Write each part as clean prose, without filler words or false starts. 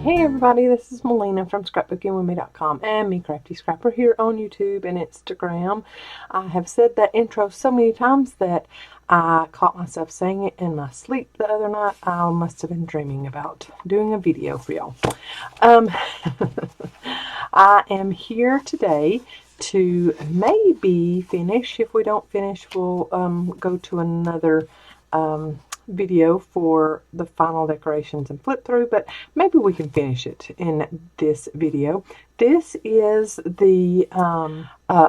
Hey everybody, this is Melina from ScrapbookingwithME.com and Me Crafty Scrapper here on YouTube and Instagram. I have said that intro so many times that I caught myself saying it in my sleep the other night. I must have been dreaming about doing a video for y'all. I am here today to maybe finish. If we don't finish, we'll go to another video for the final decorations and flip through, but maybe we can finish it in this video. This is the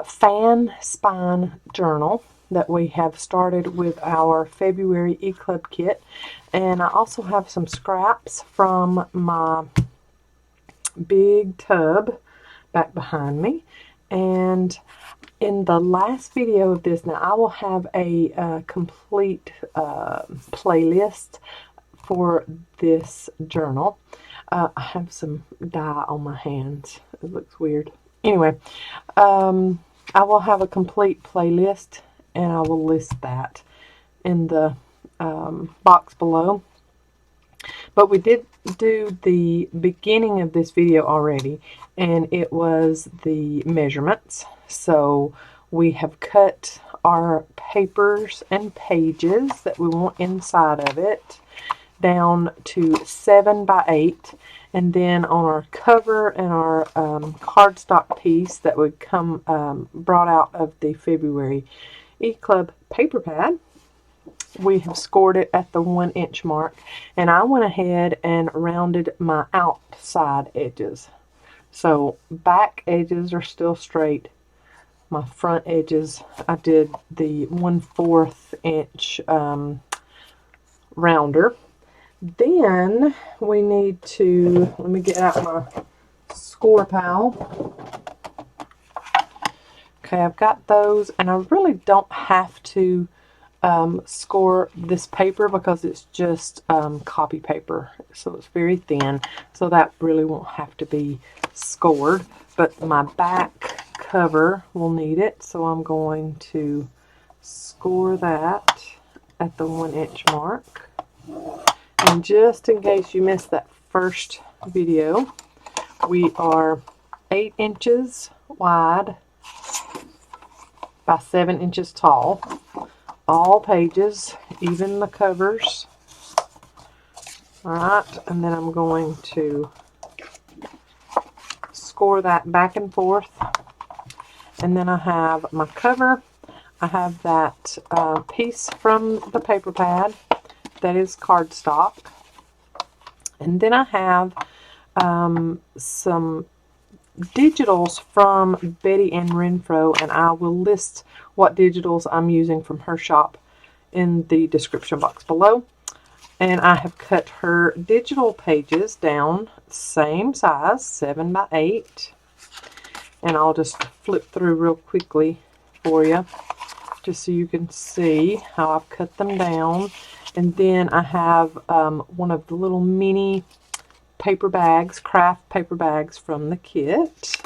fan spine journal that we have started with our February E-Club kit, and I also have some scraps from my big tub back behind me. And in the last video of this, now I will have a complete playlist for this journal. I have some dye on my hands. It looks weird. Anyway, I will have a complete playlist, and I will list that in the box below. But we did do the beginning of this video already, and it was the measurements. So we have cut our papers and pages that we want inside of it down to 7 by 8, and then on our cover and our cardstock piece that would come brought out of the February E-Club paper pad, we have scored it at the 1-inch mark, and I went ahead and rounded my outside edges. So back edges are still straight. My front edges, I did the 1/4 inch rounder. Then we need to, let me get out my score pal. Okay, I've got those, and I really don't have to score this paper because it's just copy paper, so it's very thin, so that really won't have to be scored. But my back cover will need it, so I'm going to score that at the 1-inch mark. And just in case you missed that first video, we are 8 inches wide by 7 inches tall. All pages, even the covers. Alright, and then I'm going to score that back and forth. And then I have my cover. I have that piece from the paper pad that is cardstock. And then I have some digitals from Betty Ann Renfro, and I will list what digitals I'm using from her shop in the description box below. And I have cut her digital pages down same size, 7 by 8, and I'll just flip through real quickly for you just so you can see how I've cut them down. And then I have one of the little mini paper bags, craft paper bags from the kit,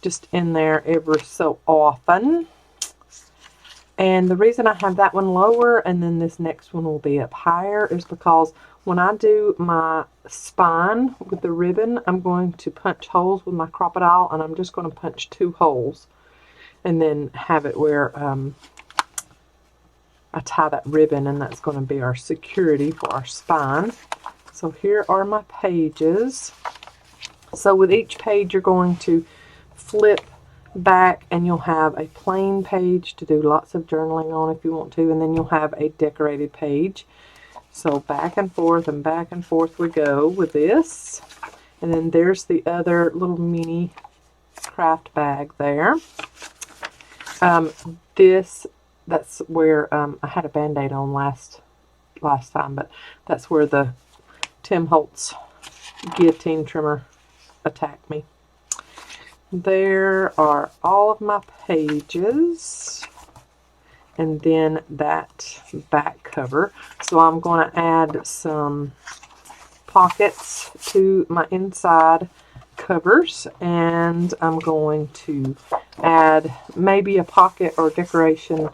just in there ever so often. And the reason I have that one lower and then this next one will be up higher is because when I do my spine with the ribbon, I'm going to punch holes with my crocodile, and I'm just going to punch 2 holes and then have it where I tie that ribbon, and that's going to be our security for our spine. So here are my pages. So with each page you're going to flip back, and you'll have a plain page to do lots of journaling on if you want to, and then you'll have a decorated page. So back and forth we go with this. And then there's the other little mini craft bag there. That's where I had a band-aid on last time, but that's where the Tim Holtz guillotine trimmer attacked me. There are all of my pages, and then that back cover. So I'm going to add some pockets to my inside covers, and I'm going to add maybe a pocket or decoration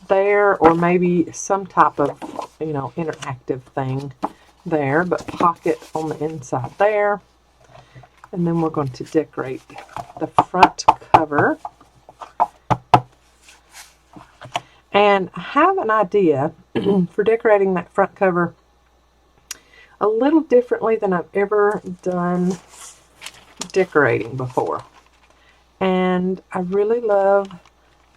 there, or maybe some type of, interactive thing there, but pocket on the inside there. And then we're going to decorate the front cover. And I have an idea for decorating that front cover a little differently than I've ever done decorating before. And I really love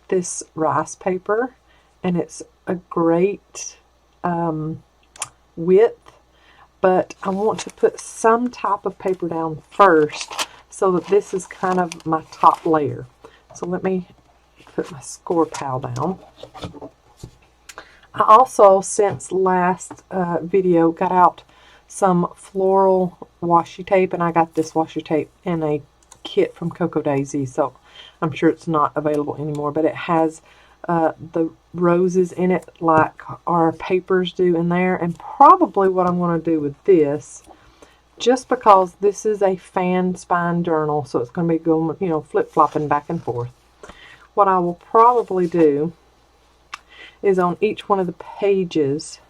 this rice paper, and it's a great width, but I want to put some type of paper down first so that this is kind of my top layer. So let me put my score pal down. I also, since last video, got out some floral washi tape, and I got this washi tape in a kit from Cocoa Daisy, so I'm sure it's not available anymore, but it has the roses in it like our papers do in there. And probably what I'm going to do with this, just because this is a fan spine journal, so it's going to be going, you know, flip-flopping back and forth, what I will probably do is on each one of the pages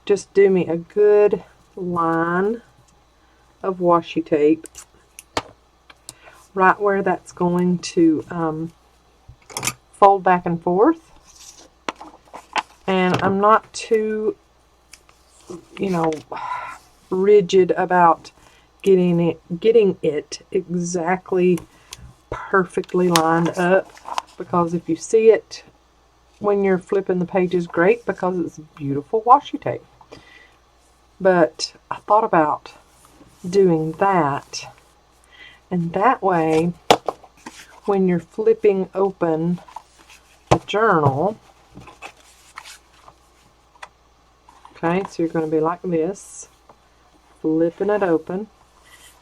just do me a good line of washi tape right where that's going to fold back and forth. And I'm not too, you know, rigid about getting it exactly perfectly lined up, because if you see it when you're flipping the pages, great, because it's beautiful washi tape. But I thought about doing that, and that way when you're flipping open the journal, okay, so you're going to be like this, flipping it open,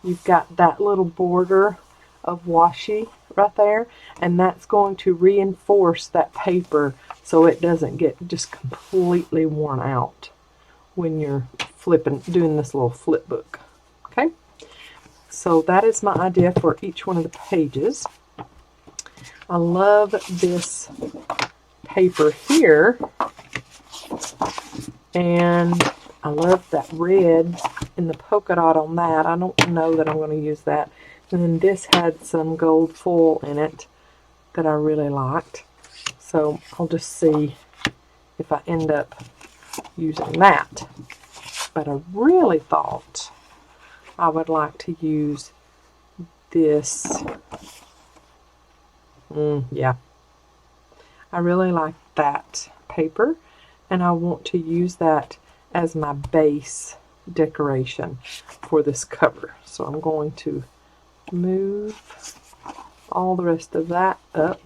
you've got that little border of washi right there, and that's going to reinforce that paper so it doesn't get just completely worn out when you're flipping, doing this little flip book. Okay, so that is my idea for each one of the pages. I love this paper here, and I love that red and the polka dot on that. I don't know that I'm going to use that. And then this had some gold foil in it that I really liked. So I'll just see if I end up using that. But I really thought I would like to use this. Yeah. I really like that paper, and I want to use that as my base decoration for this cover. So I'm going to move all the rest of that up,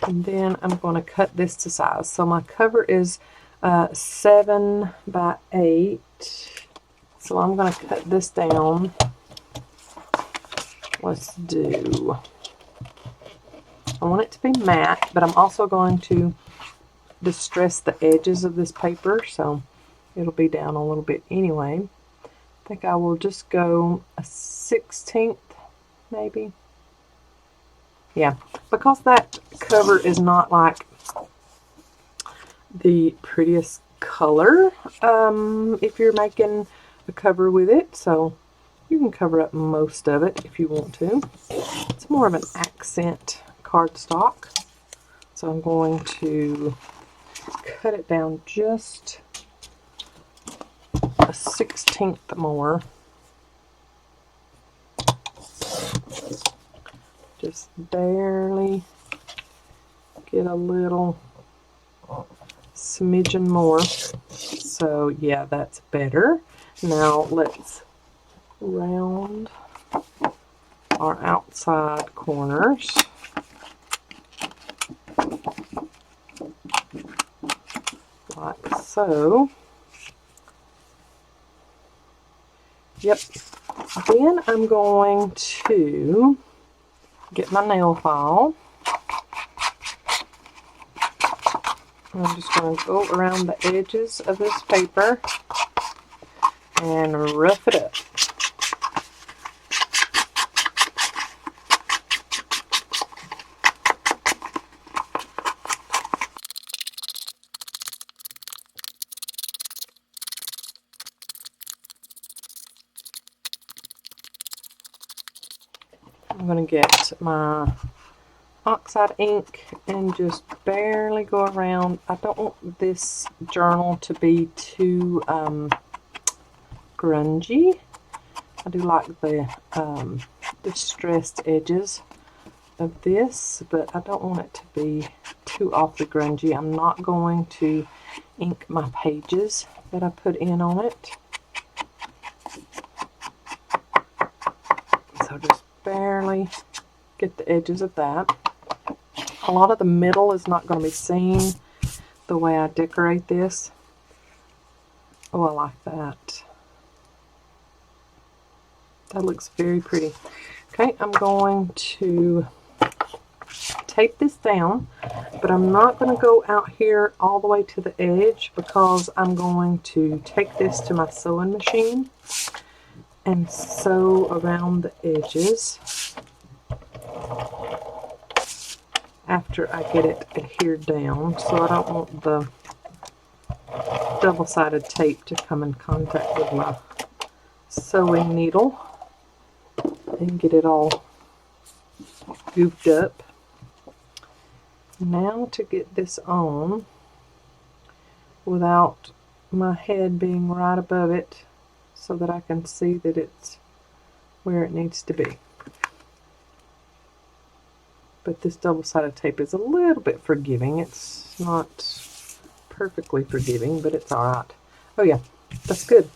and then I'm going to cut this to size. So my cover is 7 by 8, so I'm going to cut this down. Let's do, I want it to be matte, but I'm also going to distress the edges of this paper, so it'll be down a little bit anyway. I think I will just go a 1/16, maybe. Yeah, because that cover is not like the prettiest color if you're making a cover with it, so you can cover up most of it if you want to. It's more of an accent cardstock, so I'm going to cut it down just a 1/16 more. Just barely get a little smidgen more. So yeah, that's better. Now let's round our outside corners. Like so. Yep. Then I'm going to get my nail file. I'm just going to go around the edges of this paper and rough it up. I'm going to get my oxide ink and just barely go around. I don't want this journal to be too grungy. I do like the distressed edges of this, but I don't want it to be too awfully grungy. I'm not going to ink my pages that I put in on it. So just barely get the edges of that. A lot of the middle is not going to be seen the way I decorate this. Oh, I like that. That looks very pretty. Okay, I'm going to tape this down, but I'm not going to go out here all the way to the edge because I'm going to take this to my sewing machine and sew around the edges after I get it adhered down, so I don't want the double-sided tape to come in contact with my sewing needle and get it all goofed up. Now to get this on without my head being right above it so that I can see that it's where it needs to be. But this double-sided tape is a little bit forgiving. It's not perfectly forgiving, but it's alright. Oh yeah, that's good.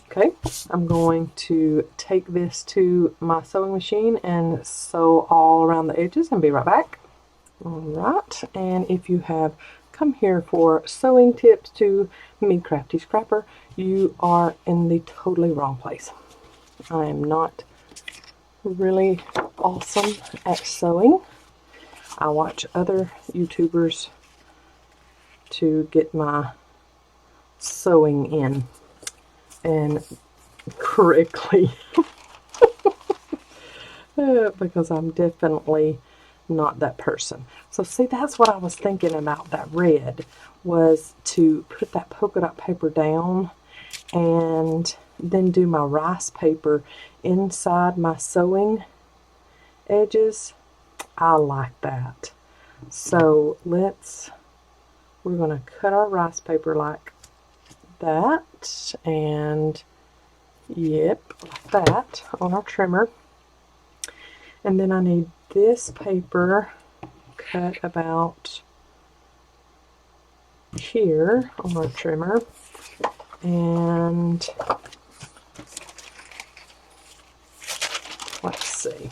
Okay, I'm going to take this to my sewing machine and sew all around the edges and be right back. Alright, and if you have come here for sewing tips to Me Crafty Scrapper, you are in the totally wrong place. I am not really awesome at sewing. I watch other YouTubers to get my sewing in and correctly because I'm definitely not that person. So see, that's what I was thinking about that red, was to put that polka dot paper down and then do my rice paper inside my sewing edges. I like that. So we're going to cut our rice paper like that, and yep, like that on our trimmer. And then I need this paper cut about here on our trimmer, and let's see,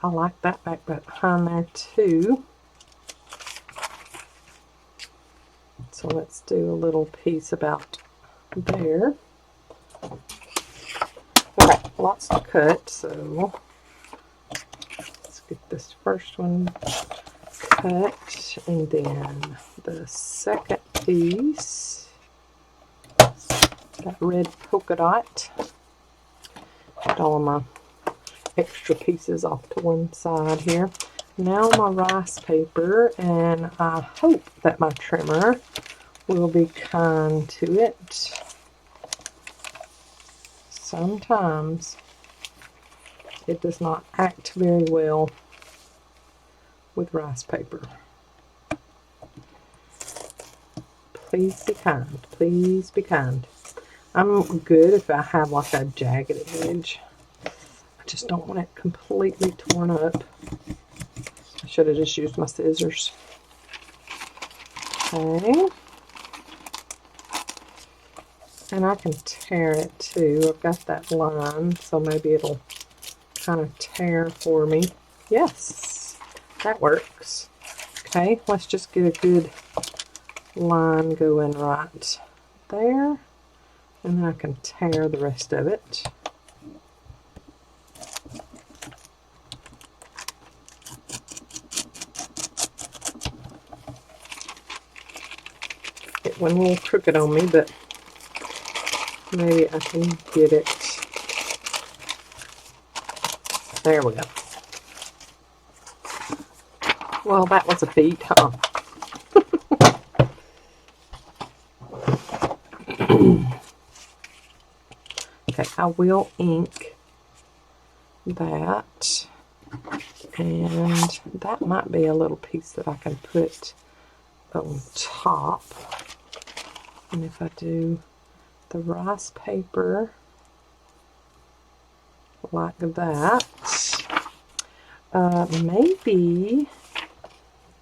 I like that back behind there too. So let's do a little piece about there. Okay, lots to cut, so let's get this first one cut, and then the second piece, that red polka dot. Put all of my extra pieces off to one side here. Now my rice paper, and I hope that my trimmer will be kind to it. Sometimes it does not act very well with rice paper. Please be kind. Please be kind. I'm good if I have like a jagged edge. I just don't want it completely torn up. I should have just used my scissors. Okay. And I can tear it too. I've got that line, so maybe it'll kind of tear for me. Yes, that works. Okay, let's just get a good line going right there, and then I can tear the rest of it. It went a little crooked on me, but maybe I can get it. There we go. Well, that was a feat, huh? Okay, I will ink that, and that might be a little piece that I can put on top. And if I do the rice paper like that, maybe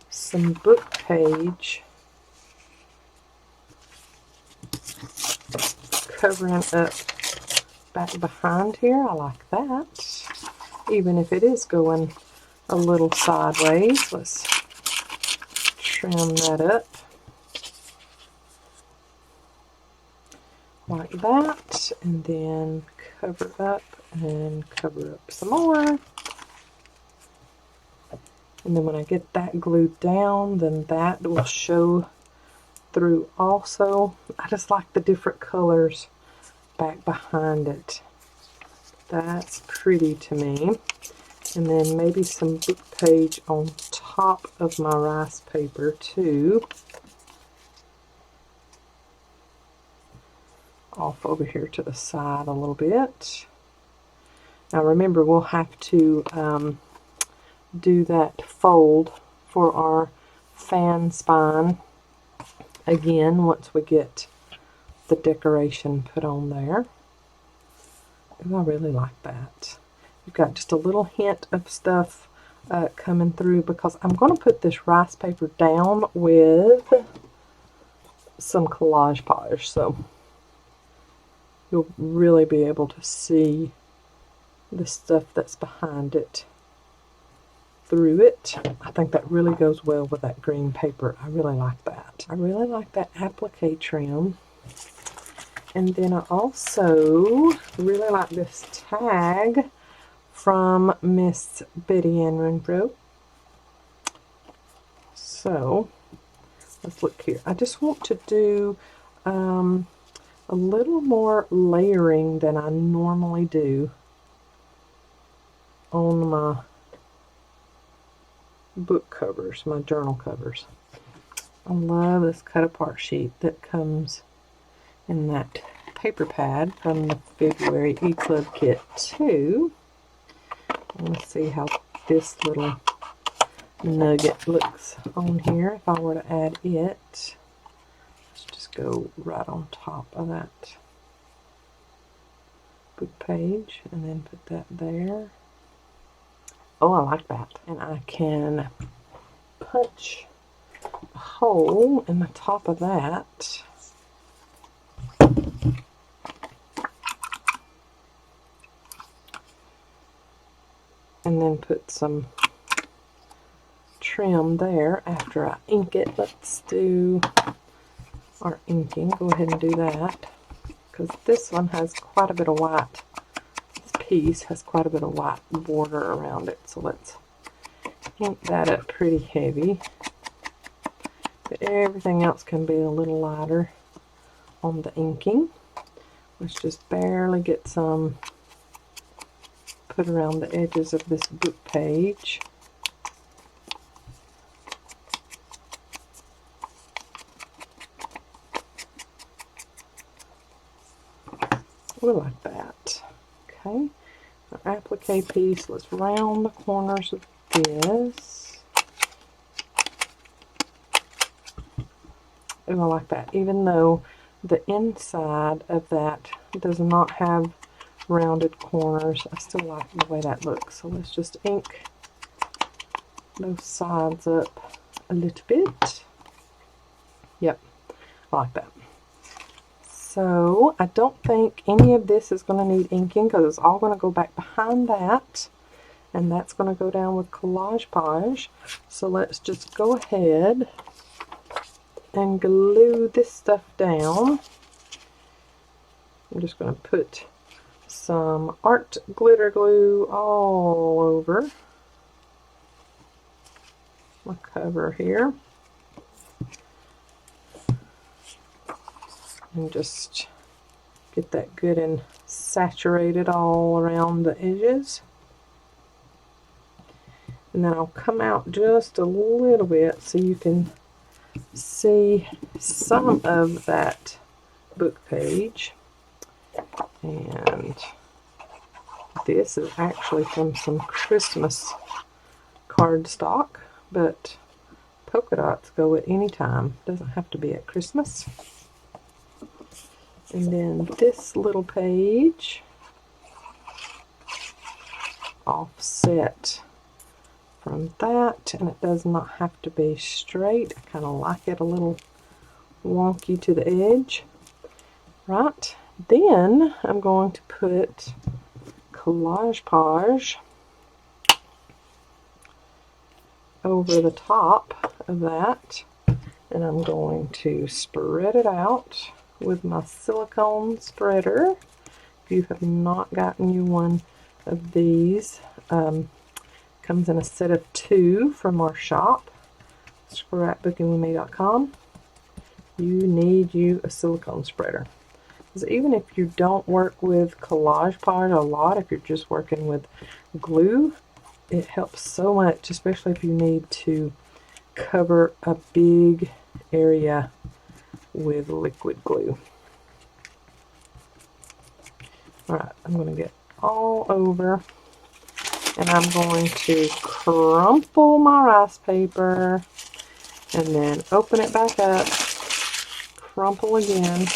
some book page covering up back behind here. I like that, even if it is going a little sideways. Let's trim that up like that, and then cover up and cover up some more. And then when I get that glued down, then that will show through also. I just like the different colors back behind it. That's pretty to me. And then maybe some book page on top of my rice paper too. Off over here to the side a little bit. Now remember, we'll have to do that fold for our fan spine again once we get the decoration put on there. Ooh, I really like that. You've got just a little hint of stuff coming through, because I'm going to put this rice paper down with some collage polish, so you'll really be able to see the stuff that's behind it through it. I think that really goes well with that green paper. I really like that. I really like that applique trim. And then I also really like this tag from Miss Betty Ann Renfro. So let's look here. I just want to do a little more layering than I normally do on my book covers, my journal covers. I love this cut apart sheet that comes in that paper pad from the February E-Club Kit 2. Let's see how this little nugget looks on here. If I were to add it, let's just go right on top of that book page and then put that there. Oh, I like that. And I can punch a hole in the top of that. And then put some trim there after I ink it. Let's do our inking. Go ahead and do that, because this one has quite a bit of white. This piece has quite a bit of white border around it. So let's ink that up pretty heavy. But everything else can be a little lighter on the inking. Let's just barely get some put around the edges of this book page. We like that. Okay, our applique piece, let's round the corners of this. Oh, I like that. Even though the inside of that does not have rounded corners, I still like the way that looks. So let's just ink those sides up a little bit. Yep, I like that. So I don't think any of this is going to need inking, because it's all going to go back behind that, and that's going to go down with collage polish. So let's just go ahead and glue this stuff down. I'm just going to put some art glitter glue all over my cover here, and just get that good and saturated all around the edges. And then I'll come out just a little bit so you can see some of that book page. And this is actually from some Christmas cardstock, but polka dots go at any time. Doesn't have to be at Christmas. And then this little page, offset from that, and it does not have to be straight. I kind of like it a little wonky to the edge. Right, then I'm going to put Collage over the top of that, and I'm going to spread it out with my silicone spreader. If you have not gotten you one of these, comes in a set of 2 from our shop, ScrapbookingwithME.com. You need you a silicone spreader. Because even if you don't work with Collage a lot, if you're just working with glue, it helps so much, especially if you need to cover a big area with liquid glue. Alright, I'm going to get all over, and I'm going to crumple my rice paper and then open it back up, crumple again.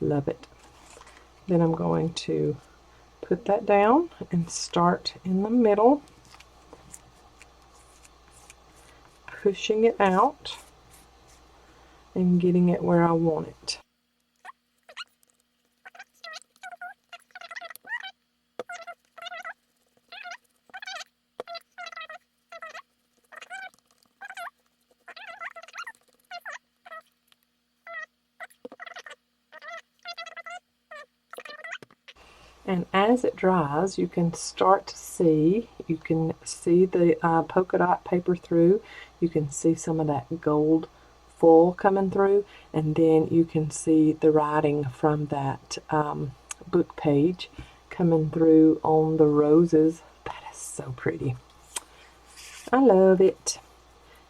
Love it. Then I'm going to put that down and start in the middle, pushing it out and getting it where I want it. And as it dries, you can start to see, the polka dot paper through. You can see some of that gold foil coming through, and then you can see the writing from that book page coming through on the roses. That is so pretty. I love it.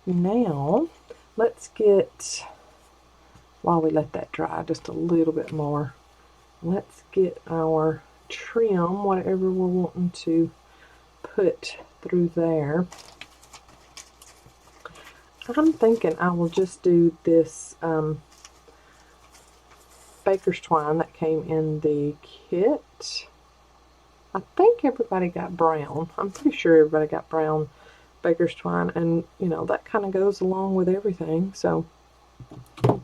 Now, let's get, while we let that dry just a little bit more, let's get our trim, whatever we're wanting to put through there. I'm thinking I will just do this baker's twine that came in the kit. I think everybody got brown. I'm pretty sure everybody got brown baker's twine, and you know, that kind of goes along with everything, so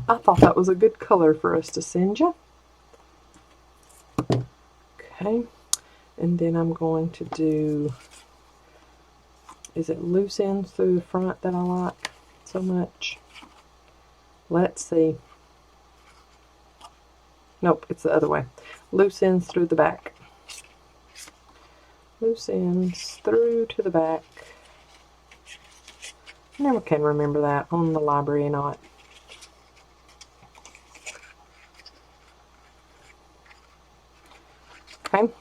I thought that was a good color for us to send you. Okay, and then I'm going to do, is it loose ends through the front that I like so much? Let's see. Nope, it's the other way. Loose ends through the back. Loose ends through to the back. I never can remember that on the library knot. Okay,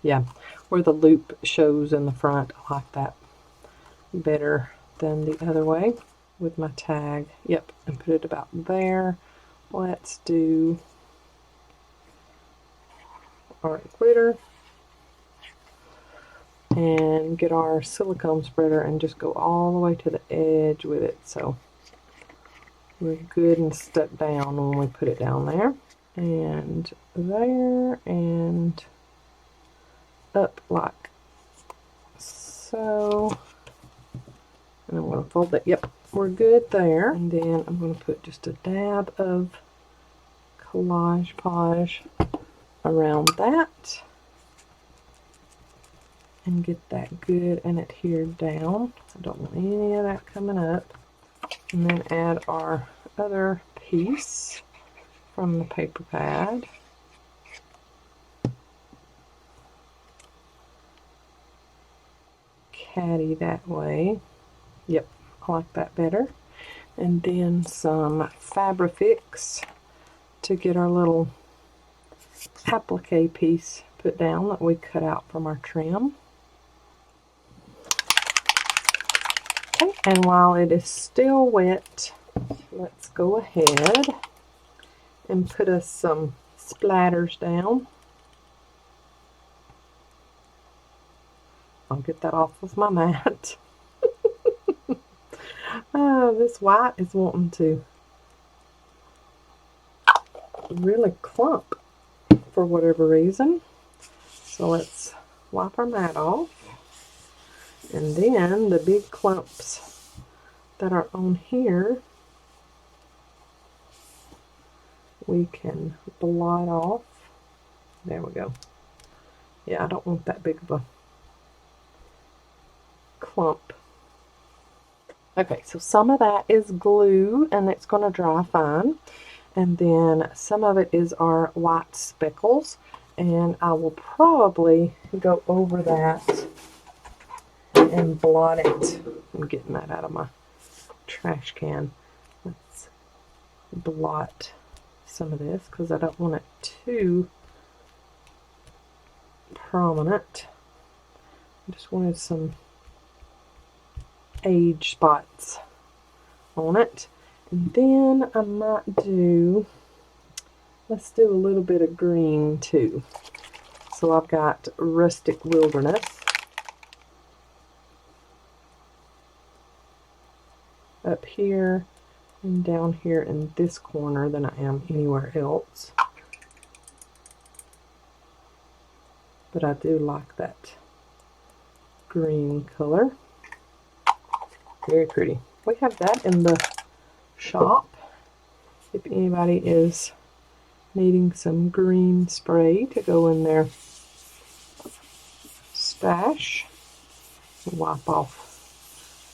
yeah, where the loop shows in the front, I like that better than the other way with my tag. Yep, and put it about there. Let's do our glitter and get our silicone spreader and just go all the way to the edge with it, so we're good and stuck down when we put it down there, and there, and up like so. And I'm going to fold that. Yep, we're good there. And then I'm going to put just a dab of Collage around that and get that good and adhered down. I don't want any of that coming up. And then add our other piece from the paper pad. Caddy that way. Yep, I like that better. And then some Fabrifix to get our little applique piece put down that we cut out from our trim. Okay, and while it is still wet, let's go ahead and put us some splatters down. I'll get that off of my mat. This white is wanting to really clump for whatever reason. So let's wipe our mat off. And then the big clumps that are on here, we can blot off. There we go. Yeah, I don't want that big of a clump. Okay, so some of that is glue and it's going to dry fine. And then some of it is our white speckles. And I will probably go over that and blot it. I'm getting that out of my trash can. Let's blot some of this because I don't want it too prominent. I just wanted some age spots on it. And then I might do, let's do a little bit of green too. So I've got Rustic Wilderness up here and down here in this corner than I am anywhere else. But I do like that green color. Very pretty. We have that in the shop if anybody is needing some green spray to go in their stash. Wipe off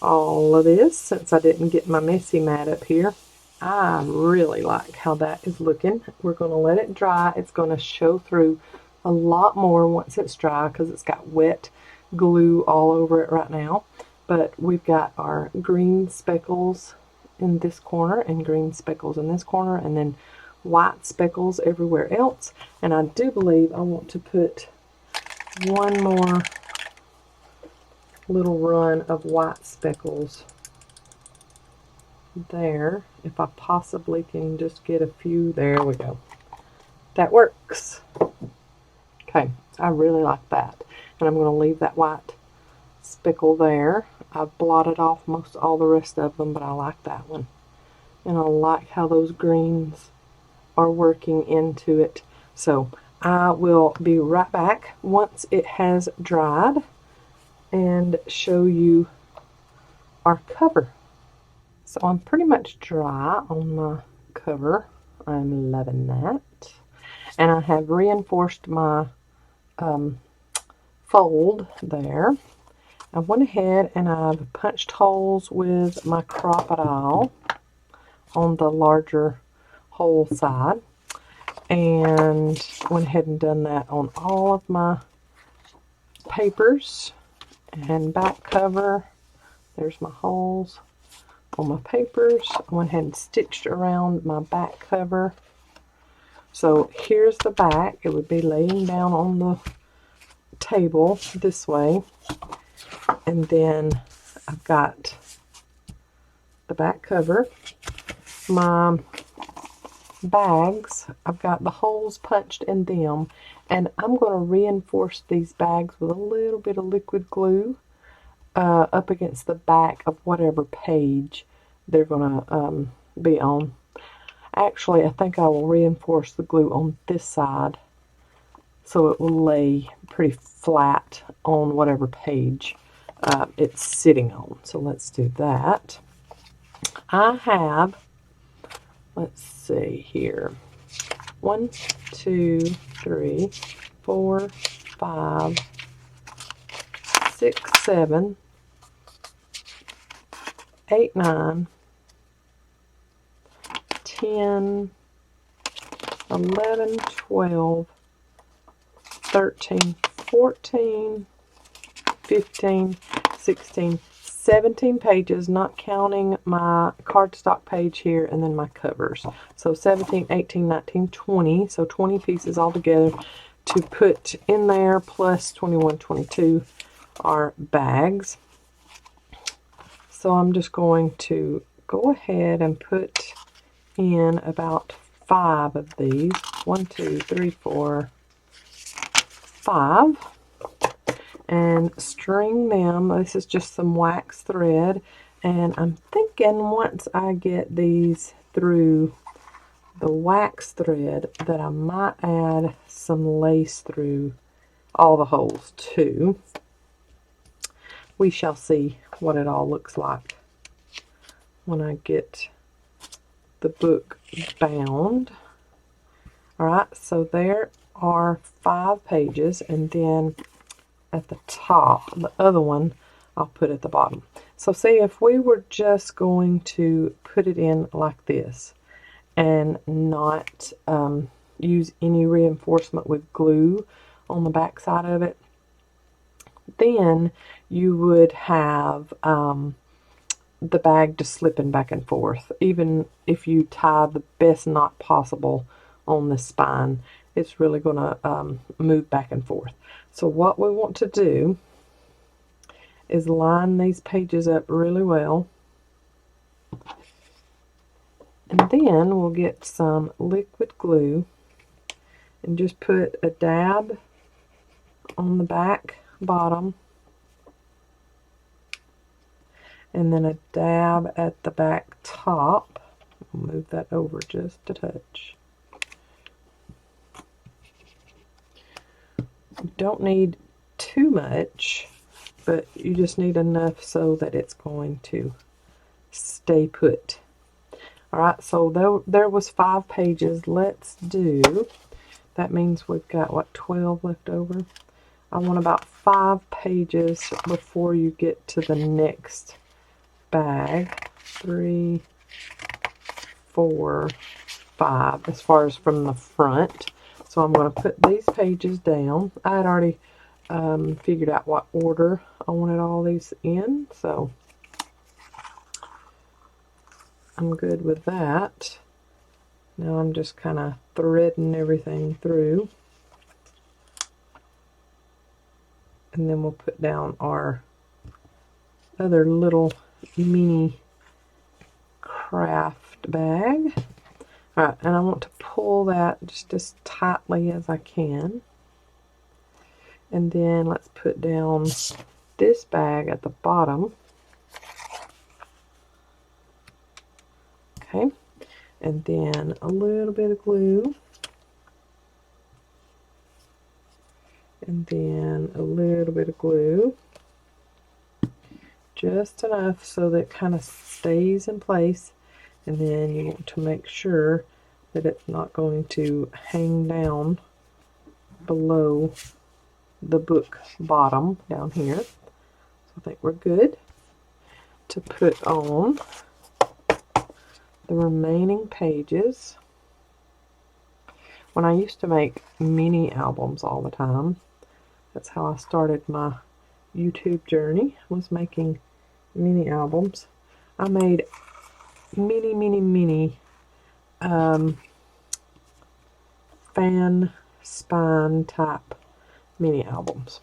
all of this since I didn't get my messy mat up here. I really like how that is looking. We're going to let it dry. It's going to show through a lot more once it's dry because it's got wet glue all over it right now. But we've got our green speckles in this corner and green speckles in this corner and then white speckles everywhere else. And I do believe I want to put one more little run of white speckles there. If I possibly can just get a few. There we go. That works. Okay, I really like that. And I'm going to leave that white speckle there. I've blotted off most all the rest of them, but I like that one. And I like how those greens are working into it. So I will be right back once it has dried and show you our cover. So I'm pretty much dry on my cover. I'm loving that. And I have reinforced my fold there. I went ahead and I've punched holes with my crocodile on the larger hole side, and went ahead and done that on all of my papers and back cover. There's my holes on my papers. I went ahead and stitched around my back cover. So here's the back. It would be laying down on the table this way. And then I've got the back cover. My bags, I've got the holes punched in them. And I'm going to reinforce these bags with a little bit of liquid glue up against the back of whatever page they're going to be on. Actually, I think I will reinforce the glue on this side so it will lay pretty flat on whatever page it's sitting on. So let's do that. I have, let's see here, 1, 2, 3, 4, 5, 6, 7, 8, 9, 10, 11, 12, 13, 14, 15, 16, 17 pages, not counting my cardstock page here and then my covers. So 17, 18, 19, 20. So 20 pieces altogether to put in there, plus 21, 22 are bags. So I'm just going to go ahead and put in about 5 of these. 1, 2, 3, 4, 5. And string them. This is just some wax thread. And I'm thinking once I get these through the wax thread that I might add some lace through all the holes too. We shall see what it all looks like when I get the book bound. Alright, so there are 5 pages, and then at the top, the other one I'll put at the bottom. So see, if we were just going to put it in like this and not use any reinforcement with glue on the back side of it, then you would have the bag just slipping back and forth. Even if you tie the best knot possible on the spine, it's really going to move back and forth. So what we want to do is line these pages up really well, and then we'll get some liquid glue and just put a dab on the back bottom and then a dab at the back top. I'll move that over just a touch. You don't need too much, but you just need enough so that it's going to stay put. Alright, so there was 5 pages. Let's do, that means we've got, what, 12 left over? I want about 5 pages before you get to the next bag. 3, 4, 5, as far as from the front. So I'm going to put these pages down. I had already figured out what order I wanted all these in, so I'm good with that. Now I'm just kind of threading everything through. And then we'll put down our other little mini craft bag. Alright, and I want to pull that just as tightly as I can. And then let's put down this bag at the bottom. Okay, and then a little bit of glue. And then a little bit of glue. Just enough so that it kind of stays in place. And then you want to make sure that it's not going to hang down below the book bottom down here. So I think we're good to put on the remaining pages. When I used to make mini albums all the time, that's how I started my YouTube journey, was making mini albums. I made mini fan spine type mini albums.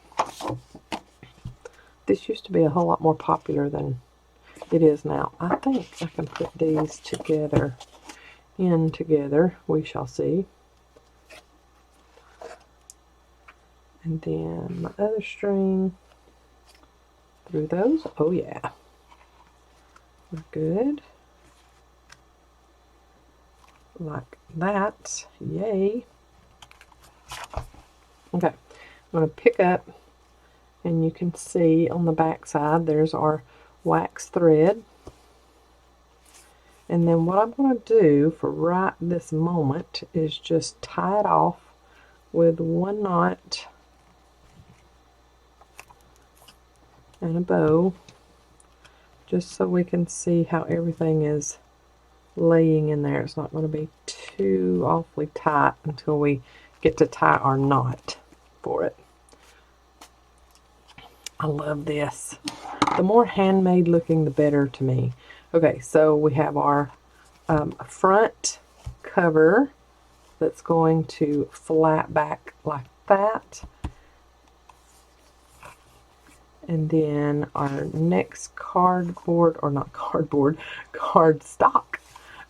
This used to be a whole lot more popular than it is now. I think I can put these together together. We shall see. And then my other string through those. Oh yeah, we're good. Like that. Yay. Okay, I'm going to pick up, and you can see on the back side there's our wax thread. And then what I'm going to do for right this moment is just tie it off with one knot and a bow, just so we can see how everything is laying in there. It's not going to be too awfully tight until we get to tie our knot for it. I love this. The more handmade looking, the better to me. Okay, so we have our front cover that's going to flat back like that. And then our next cardboard, or not cardboard, cardstock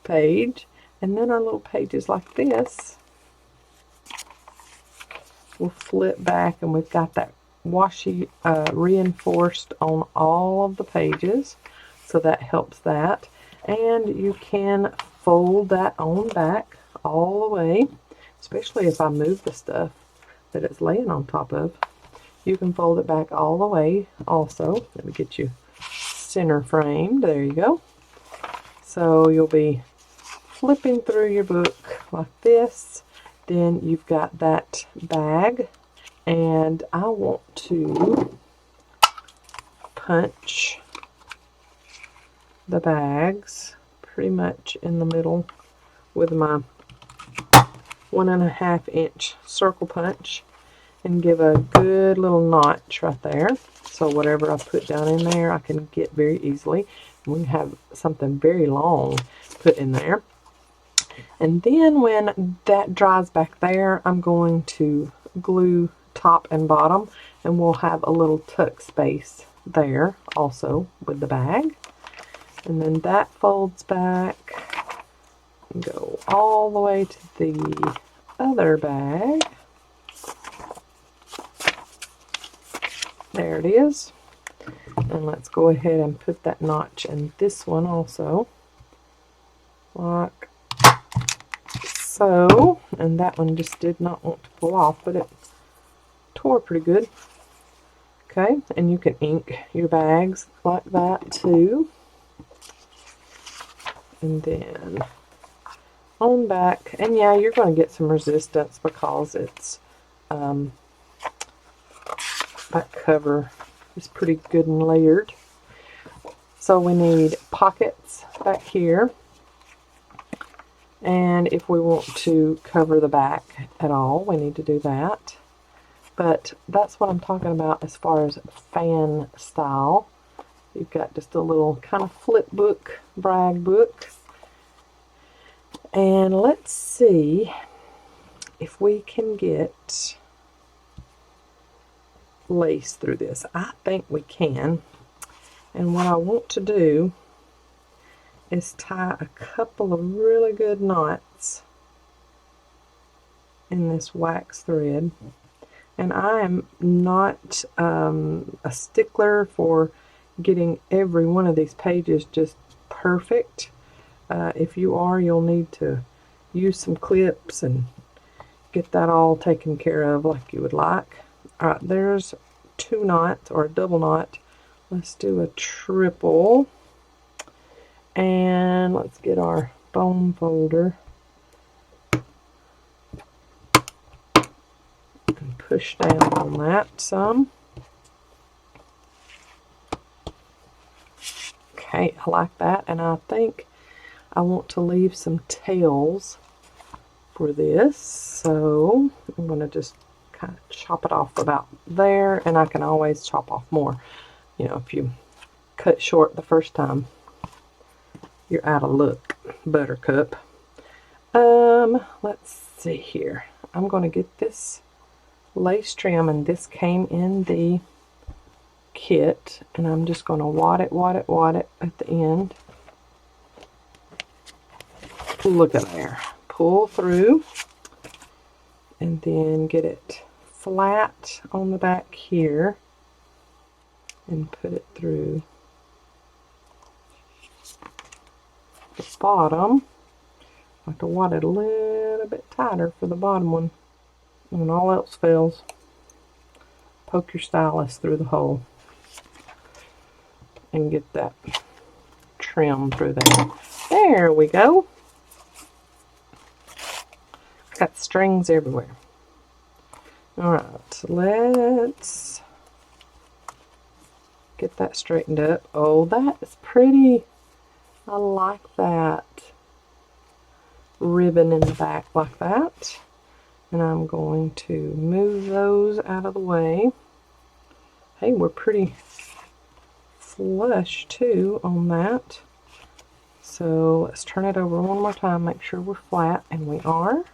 page. And then our little pages like this will flip back, and we've got that washi reinforced on all of the pages, so that helps that. And you can fold that on back all the way, especially if I move the stuff that it's laying on top of. You can fold it back all the way also. Let me get you center framed. There you go. So you'll be flipping through your book like this. Then you've got that bag, and I want to punch the bags pretty much in the middle with my 1.5 inch circle punch and give a good little notch right there. So whatever I put down in there, I can get very easily. We have something very long put in there. And then when that dries back there, I'm going to glue top and bottom, and we'll have a little tuck space there also with the bag. And then that folds back and go all the way to the other bag. There it is. And let's go ahead and put that notch in this one also, like so. And that one just did not want to pull off, but it tore pretty good. Okay, and you can ink your bags like that too. And then on back, and yeah, you're going to get some resistance because it's that cover is pretty good and layered. So we need pockets back here, and if we want to cover the back at all, we need to do that. But that's what I'm talking about as far as fan style. You've got just a little kind of flip book, brag book. And let's see if we can get lace through this. I think we can. And what I want to do is tie a couple of really good knots in this wax thread. And I am not a stickler for getting every one of these pages just perfect. If you are, you'll need to use some clips and get that all taken care of like you would like. Alright, there's 2 knots, or a double knot. Let's do a triple. And let's get our bone folder and push down on that some. Okay, I like that, and I think I want to leave some tails for this, so I'm going to just kind of chop it off about there, and I can always chop off more. You know, if you cut short the first time, you're out of luck, buttercup. Let's see here. I'm going to get this lace trim, and this came in the kit, and I'm just going to wad it at the end. Look at there. Pull through, and then get it flat on the back here and put it through the bottom. I have to wad it a little bit tighter for the bottom one. When all else fails, poke your stylus through the hole and get that trim through there. There we go. Got strings everywhere. Alright, let's get that straightened up. Oh, that is pretty. I like that ribbon in the back like that. And I'm going to move those out of the way. Hey, we're pretty flush too on that. So let's turn it over one more time, make sure we're flat, and we are.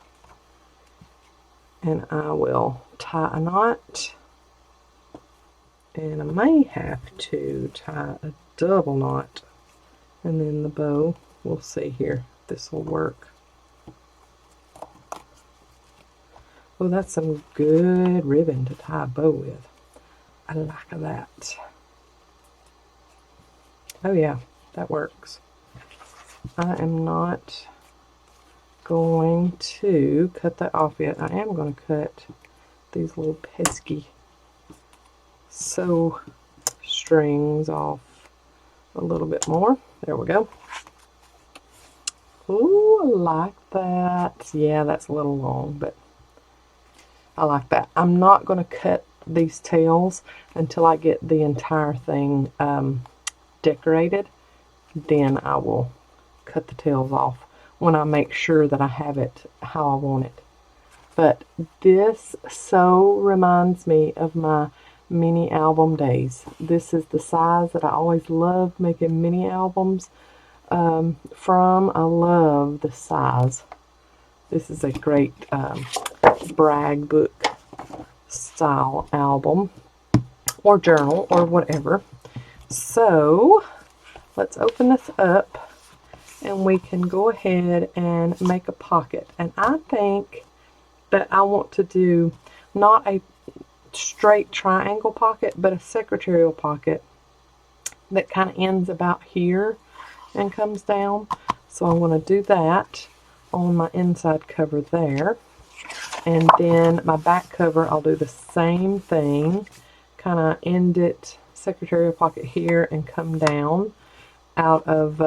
And I will tie a knot And I may have to tie a double knot and then the bow. We'll see here if this will work. Oh, that's some good ribbon to tie a bow with. I like that. Oh yeah, that works. I am not going to cut that off yet. I am going to cut these little pesky sew strings off a little bit more. There we go. Ooh, I like that. Yeah, that's a little long, but I like that. I'm not going to cut these tails until I get the entire thing decorated. Then I will cut the tails off when I make sure that I have it how I want it. But this so reminds me of my mini album days. This is the size that I always loved making mini albums from. I love the size. This is a great brag book style album or journal or whatever. So let's open this up and we can go ahead and make a pocket. And I think that I want to do not a straight triangle pocket, but a secretarial pocket that kind of ends about here and comes down. So I'm going to do that on my inside cover there. And then my back cover, I'll do the same thing, kind of end it secretarial pocket here and come down out of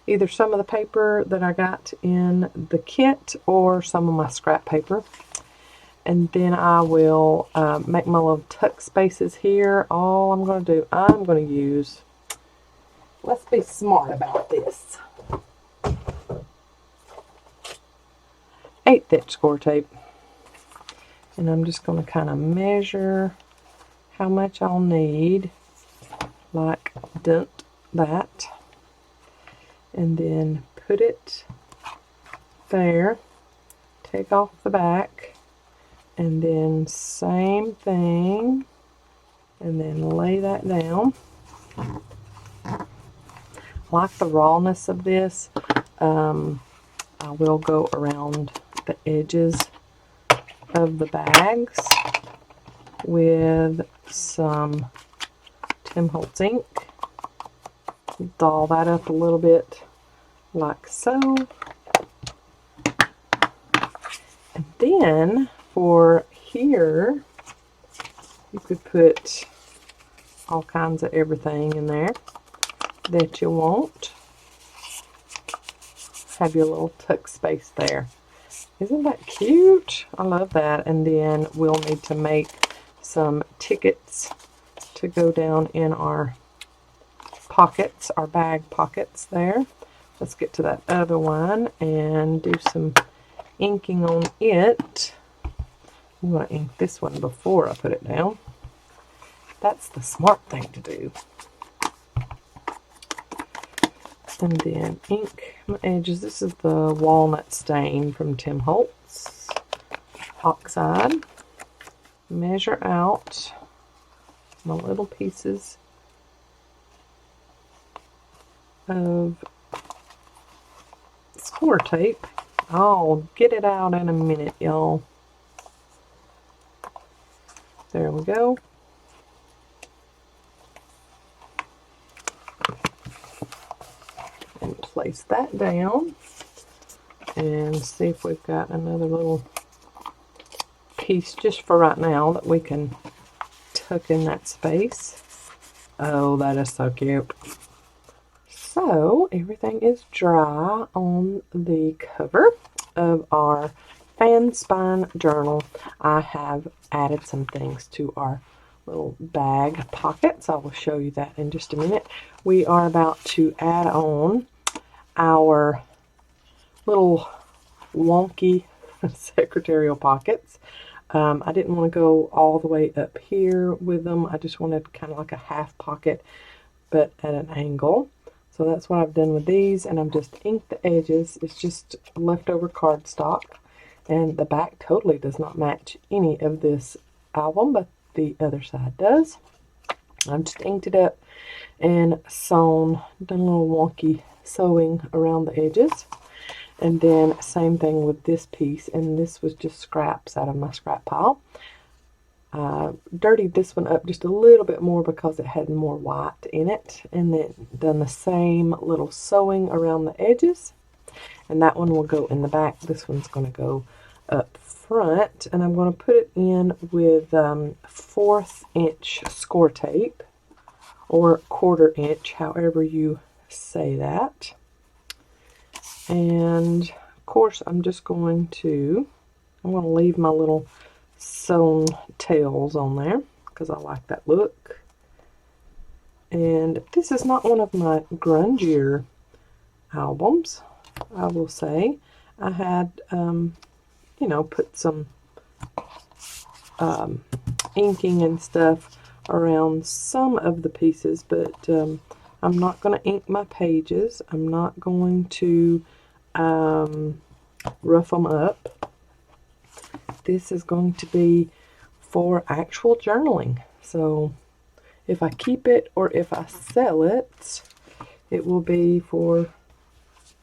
either some of the paper that I got in the kit or some of my scrap paper. And then I will make my little tuck spaces here. All I'm going to do, I'm going to use, let's be smart about this, 1/8 inch score tape. And I'm just going to kind of measure how much I'll need, like dent that. And then put it there, take off the back, and then same thing, and then lay that down. I like the rawness of this. I will go around the edges of the bags with some Tim Holtz ink. Doll that up a little bit like so. And then for here, you could put all kinds of everything in there that you want. Have your little tuck space there. Isn't that cute? I love that. And then we'll need to make some tickets to go down in our pockets, our bag pockets there. Let's get to that other one and do some inking on it. I'm going to ink this one before I put it down. That's the smart thing to do. And then ink my edges. This is the walnut stain from Tim Holtz. Oxide. Measure out my little pieces of score tape. I'll get it out in a minute, y'all. There we go. And place that down and see if we've got another little piece just for right now that we can tuck in that space. Oh, that is so cute. So everything is dry on the cover of our fan spine journal. I have added some things to our little bag pockets. I will show you that in just a minute. We are about to add on our little wonky secretarial pockets. I didn't want to go all the way up here with them. I just wanted kind of like a half pocket, but at an angle. So that's what I've done with these, and I've just inked the edges. It's just leftover cardstock, and the back totally does not match any of this album, but the other side does. I've just inked it up and sewn, done a little wonky sewing around the edges. And then same thing with this piece, and this was just scraps out of my scrap pile. Dirtied this one up just a little bit more because it had more white in it, and then done the same little sewing around the edges, and that one will go in the back. This one's going to go up front, and I'm going to put it in with 1/4 inch score tape, or 1/4 inch, however you say that. And of course I'm going to leave my little sewn tails on there because I like that look. And this is not one of my grungier albums, I will say. I had you know, put some inking and stuff around some of the pieces, but I'm not going to ink my pages. I'm not going to rough them up. This is going to be for actual journaling. So if I keep it or if I sell it, it will be for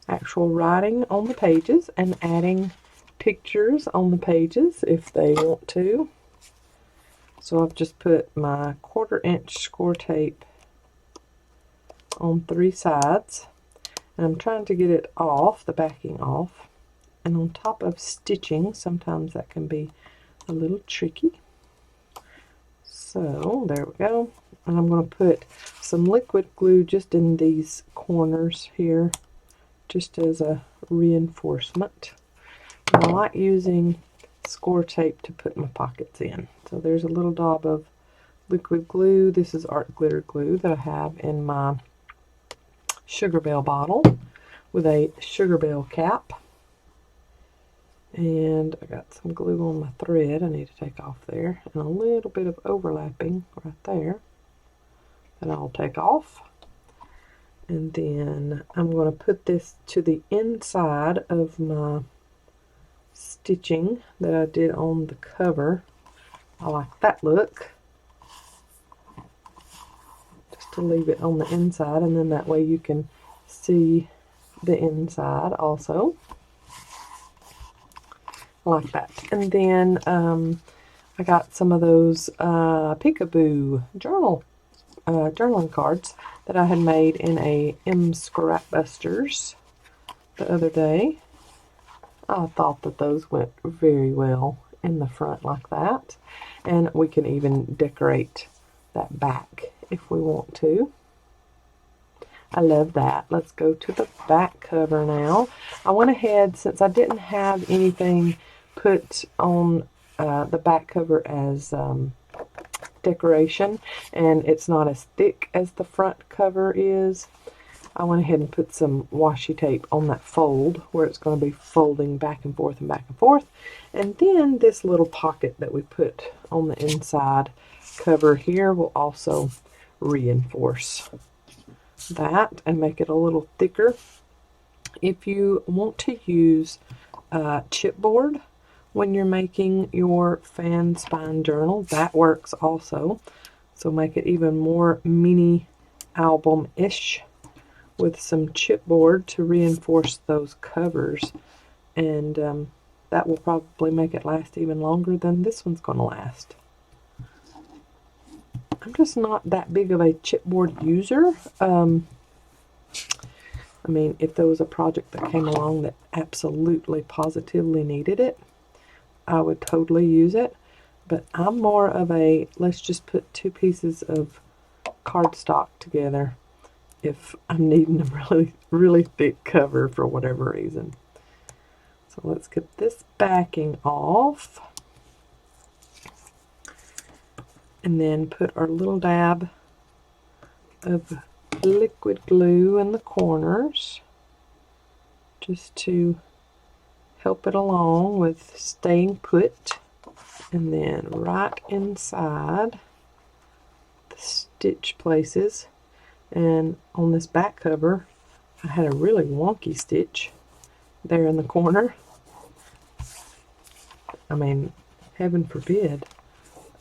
actual writing on the pages and adding pictures on the pages if they want to. So I've just put my 1/4 inch score tape on 3 sides, and I'm trying to get it off, the backing off, and on top of stitching. Sometimes that can be a little tricky. So there we go, and I'm going to put some liquid glue just in these corners here, just as a reinforcement. And I like using score tape to put my pockets in. So there's a little dab of liquid glue. This is art glitter glue that I have in my Sugar Bell bottle with a Sugar Bell cap. And I got some glue on my thread I need to take off there, and a little bit of overlapping right there that I'll take off. And then I'm going to put this to the inside of my stitching that I did on the cover. I like that look. Just to leave it on the inside, and then that way you can see the inside also. I like that. And then I got some of those Peekaboo journaling cards that I had made in a Scrapbusters the other day. I thought that those went very well in the front like that, and we can even decorate that back if we want to. I love that. Let's go to the back cover now. I went ahead, since I didn't have anything put on the back cover as decoration, and it's not as thick as the front cover is, I went ahead and put some washi tape on that fold where it's going to be folding back and forth and back and forth. And then this little pocket that we put on the inside cover here will also reinforce that and make it a little thicker. If you want to use chipboard when you're making your fan spine journal, that works also. So make it even more mini album-ish with some chipboard to reinforce those covers, and that will probably make it last even longer than this one's going to last. I'm just not that big of a chipboard user. I mean, if there was a project that came along that absolutely positively needed it, I would totally use it, but I'm more of a let's just put 2 pieces of cardstock together if I'm needing a really thick cover for whatever reason. So let's get this backing off, and then put our little dab of liquid glue in the corners just to help it along with staying put. And then right inside the stitch places, and on this back cover I had a really wonky stitch there in the corner. I mean, heaven forbid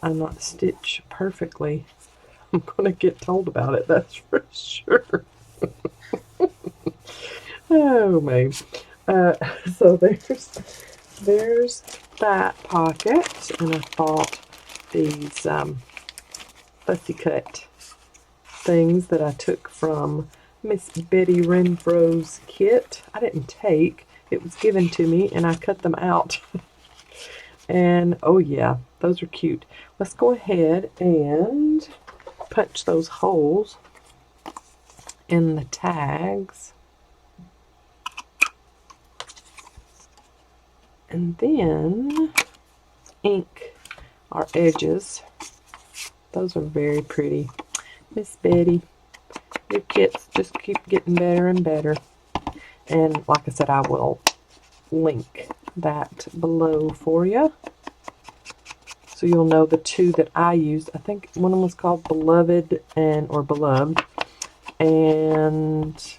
I not stitch perfectly I'm going to get told about it, that's for sure. Oh, man. So there's that pocket, and I thought these fussy cut things that I took from Miss Betty Renfro's kit. I didn't take, it was given to me, and I cut them out. And oh yeah, those are cute. Let's go ahead and punch those holes in the tags. And then ink our edges. Those are very pretty. Miss Betty, your kits just keep getting better and better. And like I said, I will link that below for you, so you'll know the two that I used. I think one of them was called Beloved or Beloved, and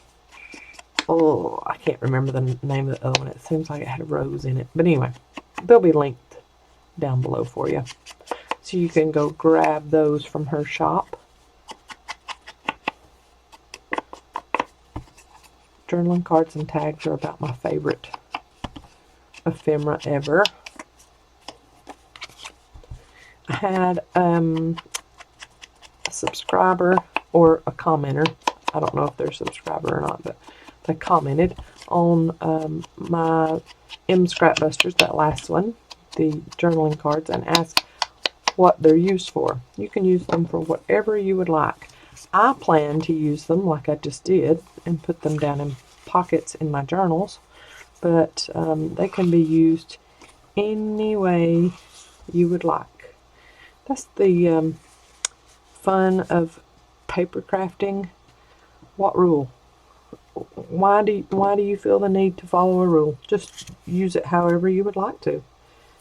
oh, I can't remember the name of the other one. It seems like it had a rose in it, but anyway, they'll be linked down below for you, so you can go grab those from her shop. Journaling cards and tags are about my favorite ephemera ever. I had a subscriber or a commenter, I don't know if they're a subscriber or not, but they commented on my Scrapbusters, that last one, the journaling cards, and asked what they're used for. You can use them for whatever you would like. I plan to use them like I just did and put them down in pockets in my journals, but they can be used any way you would like. That's the fun of paper crafting. What rule? Why do you feel the need to follow a rule? Just use it however you would like to.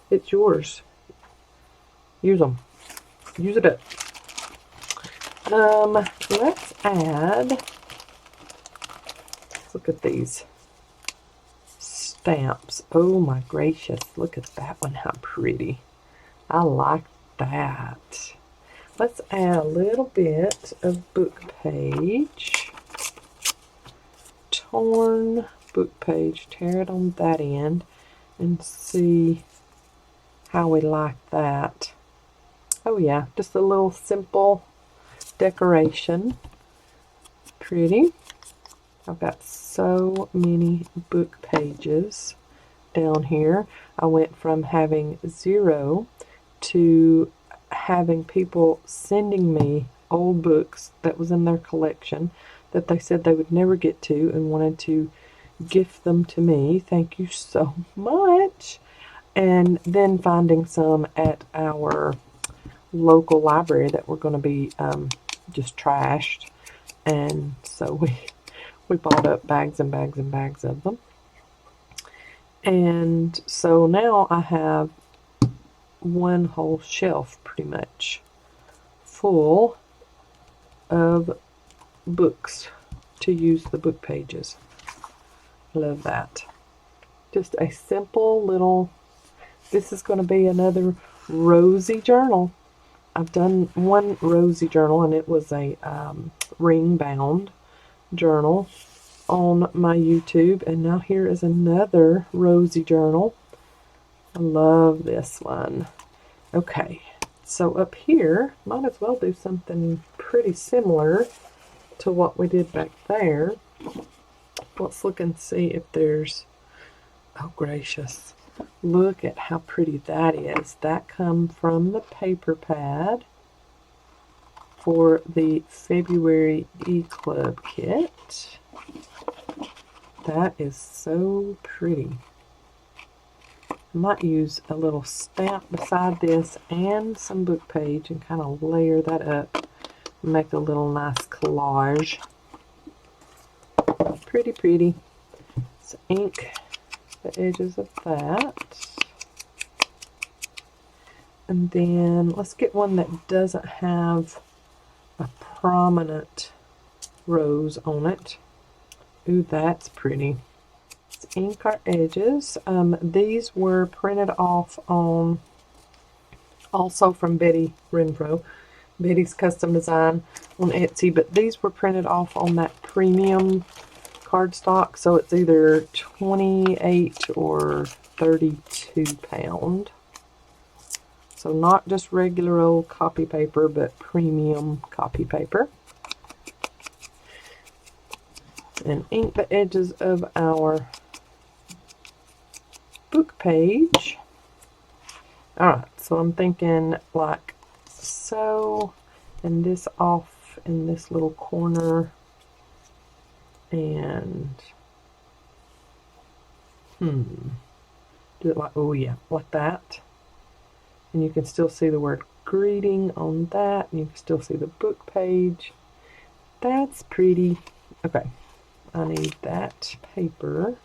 It's yours. Use them. Use it up. Let's add. Let's look at these stamps. Oh my gracious! Look at that one. How pretty. I like that. Let's add a little bit of book page. Torn book page. Tear it on that end and see how we like that. Oh yeah, just a little simple decoration. Pretty. I've got so many book pages down here. I went from having 0 to having people sending me old books that was in their collection that they said they would never get to and wanted to gift them to me. Thank you so much. And then finding some at our local library that were going to be just trashed, and so we bought up bags and bags and bags of them. And so now I have one whole shelf pretty much full of books to use the book pages. Love that. Just a simple little, this is going to be another rosy journal. I've done one rosy journal, and it was a ring bound journal on my YouTube, and now here is another rosy journal. I love this one. Okay, so up here, might as well do something pretty similar to what we did back there. Let's look and see if there's, oh gracious, look at how pretty that is. That come from the paper pad for the February E-Club kit. That is so pretty. I might use a little stamp beside this and some book page and kind of layer that up and make a little nice collage. Pretty, pretty. Let's ink the edges of that. And then let's get one that doesn't have a prominent rose on it. Ooh, that's pretty. Let's ink our edges. These were printed off on, also from Betty Renfro. Betty's Custom Design on Etsy, but these were printed off on that premium cardstock, so it's either 28 or 32 pound. So not just regular old copy paper, but premium copy paper. And ink the edges of our book page. Alright, so I'm thinking like so, and this off in this little corner, and do it like, oh yeah, like that. And you can still see the word greeting on that, and you can still see the book page. That's pretty. Okay, I need that paper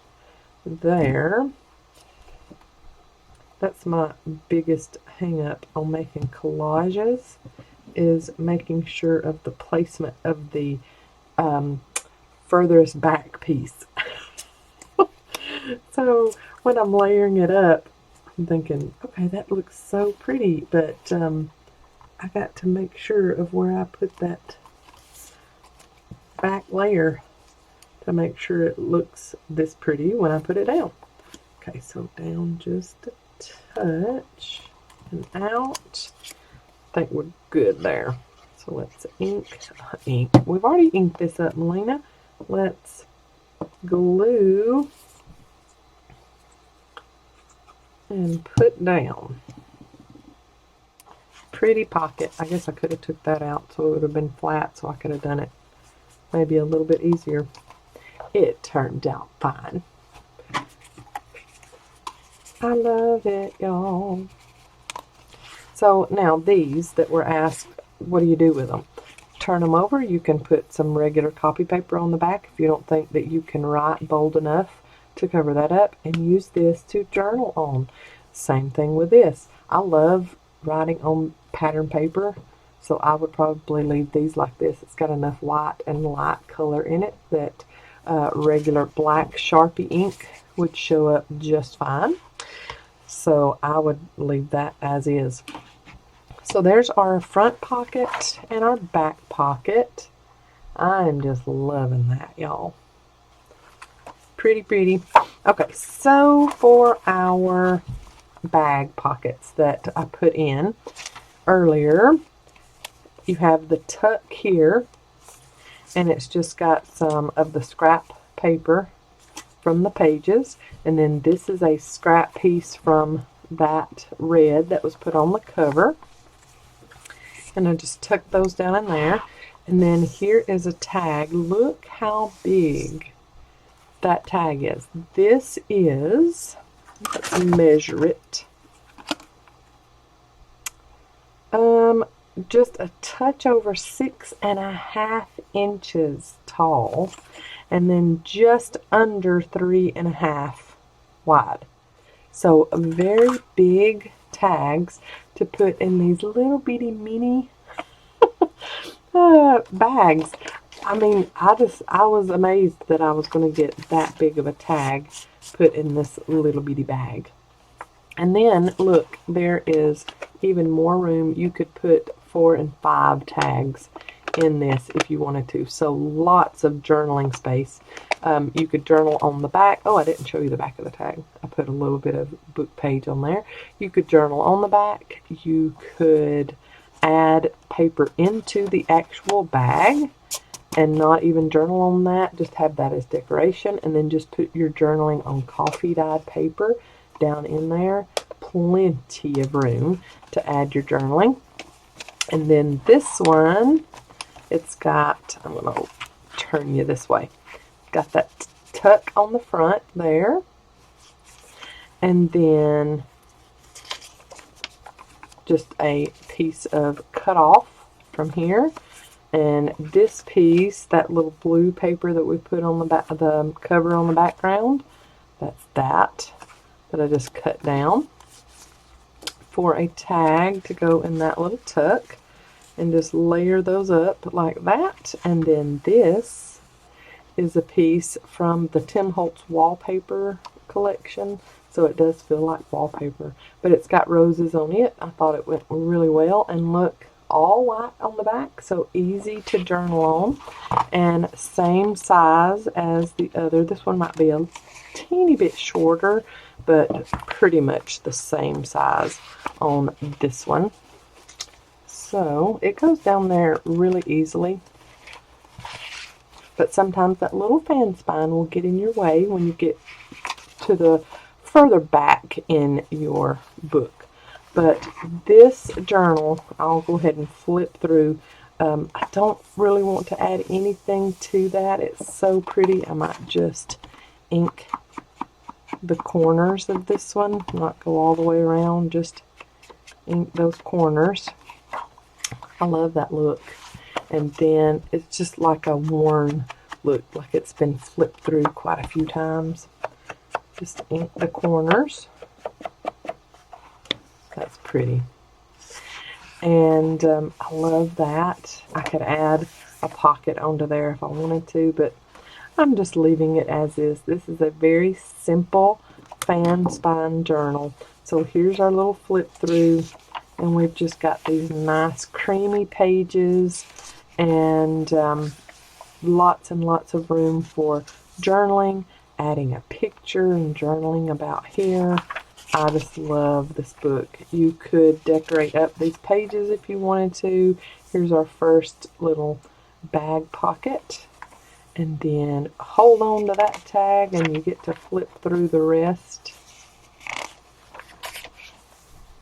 there. That's my biggest hang up on making collages, is making sure of the placement of the furthest back piece. So when I'm layering it up, I'm thinking, okay, that looks so pretty, but I got to make sure of where I put that back layer to make sure it looks this pretty when I put it down. Okay, so down just a touch and out. I think we're good there. So let's ink. We've already inked this up, Melina. Let's glue and put down. Pretty pocket. I guess I could have took that out so it would have been flat, so I could have done it maybe a little bit easier. It turned out fine. I love it, y'all. So now these that were asked, what do you do with them? Turn them over. You can put some regular copy paper on the back if you don't think that you can write bold enough to cover that up, and use this to journal on. Same thing with this. I love writing on pattern paper, so I would probably leave these like this. It's got enough white and light color in it that regular black Sharpie ink would show up just fine. So I would leave that as is. So there's our front pocket and our back pocket. I'm just loving that, y'all. Pretty, pretty. Okay, so for our bag pockets that I put in earlier, you have the tuck here, and it's just got some of the scrap paper from the pages, and then this is a scrap piece from that red that was put on the cover, and I just tucked those down in there. And then here is a tag. Look how big that tag is. This is, let's measure it, just a touch over 6.5 inches tall, and then just under 3.5 wide. So very big tags to put in these little bitty mini bags. I mean, I was amazed that I was going to get that big of a tag put in this little bitty bag. And then look, there is even more room. You could put 4 and 5 tags in this if you wanted to. So lots of journaling space. You could journal on the back. Oh, I didn't show you the back of the tag. I put a little bit of book page on there. You could journal on the back. You could add paper into the actual bag and not even journal on that. Just have that as decoration, and then just put your journaling on coffee dyed paper down in there. Plenty of room to add your journaling. And then this one, it's got, I'm going to turn you this way. Got that tuck on the front there. And then just a piece of cut off from here. And this piece, that little blue paper that we put on the back, the cover on the background, that's that I just cut down for a tag to go in that little tuck, and just layer those up like that. And then this is a piece from the Tim Holtz wallpaper collection, so it does feel like wallpaper, but it's got roses on it. I thought it went really well, and look all white on the back, so easy to journal on, and same size as the other. This one might be a teeny bit shorter, but pretty much the same size on this one. So it goes down there really easily, but sometimes that little fan spine will get in your way when you get to the further back in your book. But this journal, I'll go ahead and flip through. I don't really want to add anything to that. It's so pretty. I might just ink the corners of this one, not go all the way around, just ink those corners. I love that look. And then it's just like a worn look, like it's been flipped through quite a few times. Just ink the corners. That's pretty. And I love that. I could add a pocket onto there if I wanted to, but I'm just leaving it as is. This is a very simple fan spine journal. So here's our little flip through, and we've just got these nice creamy pages, and lots and lots of room for journaling, adding a picture and journaling about here. I just love this book. You could decorate up these pages if you wanted to. Here's our first little bag pocket. And then hold on to that tag and you get to flip through the rest.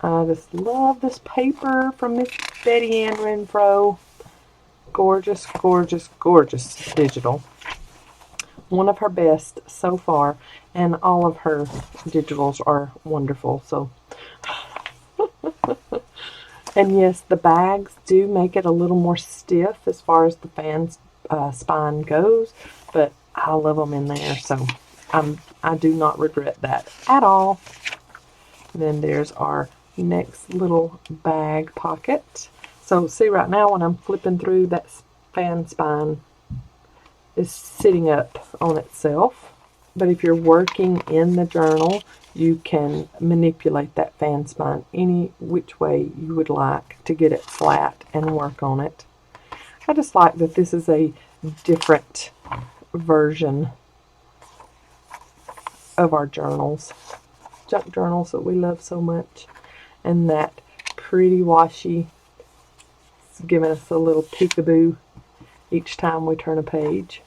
I just love this paper from Miss Betty Ann Renfro. Gorgeous, gorgeous, gorgeous digital. One of her best so far, and all of her digitals are wonderful. So, and yes, the bags do make it a little more stiff as far as the fan spine goes, but I love them in there, so I do not regret that at all. And then there's our next little bag pocket. So see, right now when I'm flipping through, that fan spine is sitting up on itself. But if you're working in the journal, you can manipulate that fan spine any which way you would like to get it flat and work on it. I just like that this is a different version of our journals, junk journals that we love so much. And that pretty washi is giving us a little peekaboo each time we turn a page.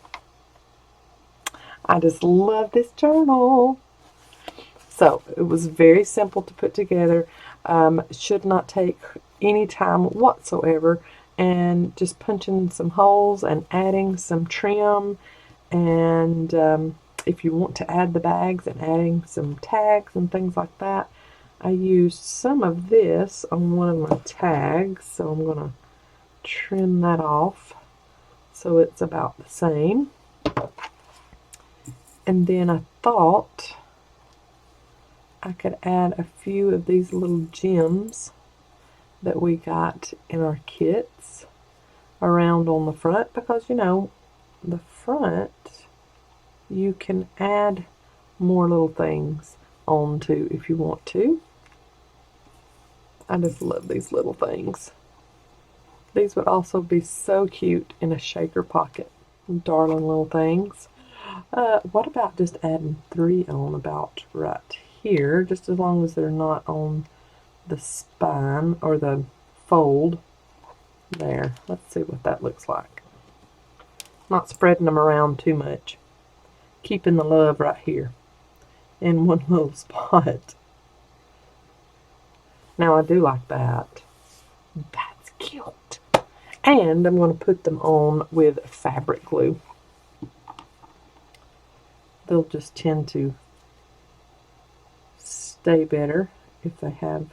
I just love this journal. So it was very simple to put together. Should not take any time whatsoever. And just punching some holes and adding some trim. And if you want to add the bags and adding some tags and things like that, I used some of this on one of my tags. So I'm going to trim that off so it's about the same. And then I thought I could add a few of these little gems that we got in our kits around on the front, because you know, the front you can add more little things onto if you want to. I just love these little things. These would also be so cute in a shaker pocket. Darling little things. What about just adding 3 on about right here, just as long as they're not on the spine or the fold there. Let's see what that looks like. Not spreading them around too much. Keeping the love right here in one little spot. Now I do like that. That's cute. And I'm going to put them on with fabric glue. They'll just tend to stay better if they have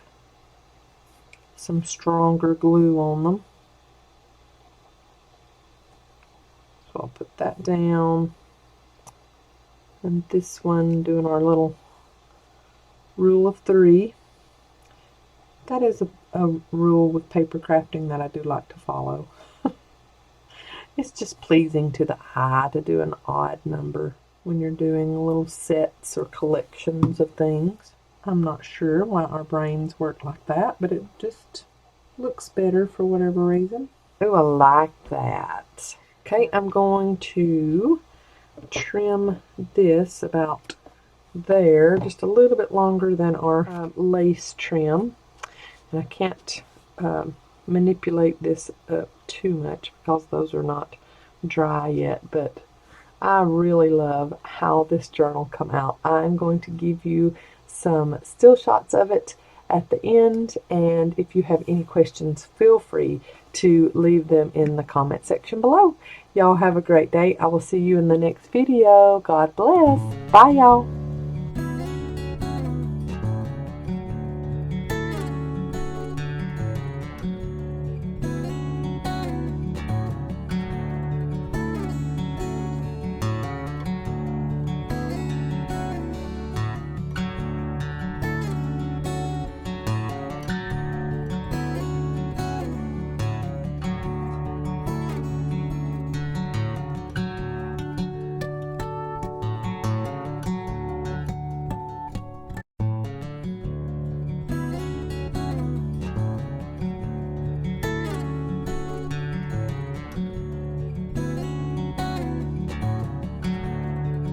some stronger glue on them. So I'll put that down. And this one, doing our little rule of 3. That is a rule with paper crafting that I do like to follow. It's just pleasing to the eye to do an odd number when you're doing little sets or collections of things. I'm not sure why our brains work like that, but it just looks better for whatever reason. Oh, I like that. Okay, I'm going to trim this about there, just a little bit longer than our lace trim. And I can't manipulate this up too much because those are not dry yet, but I really love how this journal come out. I'm going to give you some still shots of it at the end, and if you have any questions, feel free to leave them in the comment section below. Y'all have a great day. I will see you in the next video. God bless. Bye, y'all.